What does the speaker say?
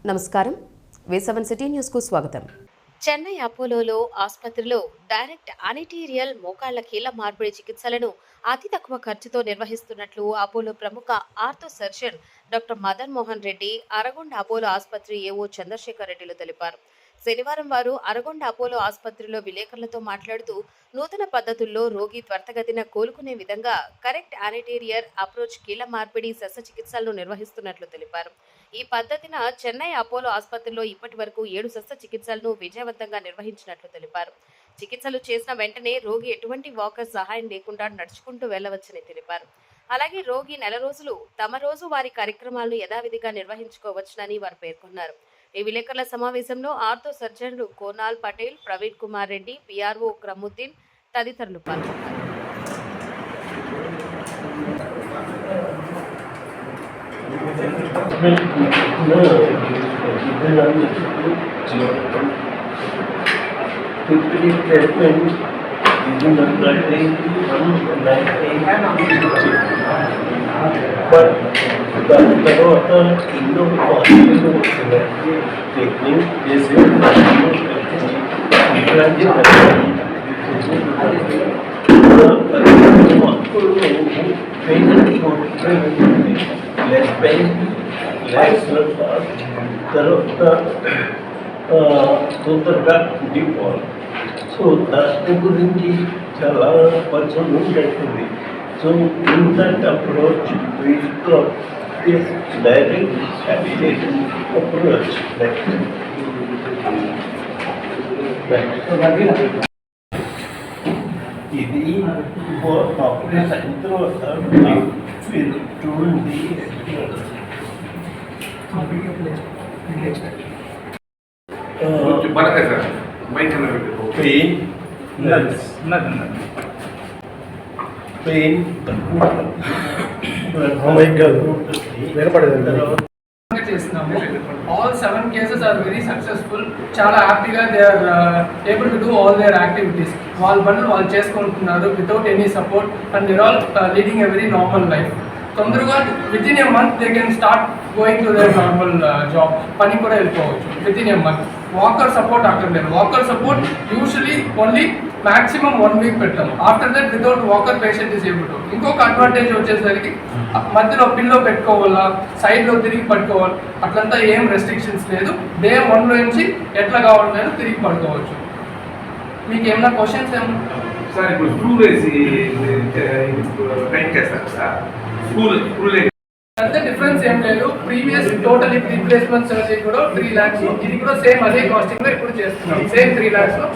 నమస్కారం. V7 city news కు స్వాగతం. చెన్నై అపోలోలో ఆసుపత్రిలో డైరెక్ట్ అనీటీరియల్ మోకాళ్ల కీళ్ల మార్పిడి చికిత్సలను అతి తక్కువ ఖర్చుతో నిర్వహిస్తున్నట్లు అపోలో ప్రముఖ ortho surgeon doctor Madan Mohan Reddy Aragonda Apollo ఆసుపత్రి ఏఓ చంద్రశేఖర్ రెడ్డిలు తెలిపారు. శనివారం వారు అరగొండ అపోలో ఆసుపత్రిలో విలేకరులతో మాట్లాడుతూ నూతన పద్ధతుల్లో రోగి త్వరితగతిన కోలుకునే విధంగా కరెక్ట్ అనీటీరియర్ అప్రోచ్ కీళ్ల మార్పిడి శస్త్రచికిత్సలను నిర్వహిస్తున్నట్లు తెలిపారు. ఈ పద్ధతిన చెన్నై అపోలో ఆసుపత్రిలో ఇప్పటి వరకు 7 శస్త్రచికిత్సలను విజయవంతంగా నిర్వహించినట్లు తెలిపారు. చికిత్సలు చేసిన వెంటనే రోగి ఎటువంటి వాకర్ సహాయం లేకుండా నడుచుకుంటూ వెళ్లవచ్చని తెలిపారు. అలాగే రోగి నెల రోజులు తమ రోజు వారి కార్యక్రమాలను యథావిధిగా నిర్వహించుకోవచ్చునని వారు పేర్కొన్నారు. ఈ విలేకరుల సమావేశంలో ఆర్థో సర్జన్లు కోనాల్ పటేల్, ప్రవీణ్ కుమార్ రెడ్డి, పిఆర్ఓ క్రముద్దీన్ తదితరులు పాల్గొన్నారు. దాని తర్వాత ఎన్నో పాజిటివ్ టెక్నిక్ చేసి ఇట్లాంటి పెయిన్ లెస్ పెయిన్ లెస్ తర్వాత తొందరగా డిఫాల్ట్. సో దాని గురించి చాలా పరిచయం ఉంటుంది. So in that approach, we got this direct habitation approach. ఇది ఆపరేషన్ తర్వాత మీరు చూడండి. పెయిన్ చేస్తున్నాము. All 7 cases are very successful. చాలా హ్యాపీగా they are able to do all their activities. వాళ్ళ పనులు వాళ్ళు చేసుకుంటున్నారు without any support and they're all leading a very normal life. తొందరగా within a month they can start going to their normal job. పని కూడా వెళ్ళిపోవచ్చు within a month. Walker support అక్కర్లేదు. Walker support usually only maximum 1 week పెట్టాము. After that without walker patient is able to. ఇంకొక advantage వచ్చేసరికి మధ్యలో pillow పెట్టుకోవాలా, సైడ్లో తిరిగి పట్టుకోవాలి, అట్లంతా ఏం రెస్ట్రిక్షన్స్ లేదు. డే 1 నుంచి ఎట్లా కావాలన్నా తిరిగి పడుకోవచ్చు. మీకు ఏమైనా క్వశ్చన్స్ ఏమన్నా సార్? ఇప్పుడు స్క్రూ వేసి టైట్ చేస్తారు సార్. అంతే, డిఫరెన్స్ ఏం లేదు. ప్రీవియస్ టోటల్ రీప్లేస్మెంట్ సర్జరీ కూడా 3 lakhs. ఇది కూడా సేమ్ అదే కాస్టింగ్ లో ఇప్పుడు చేస్తున్నాం. సేమ్ 3 lakhs లో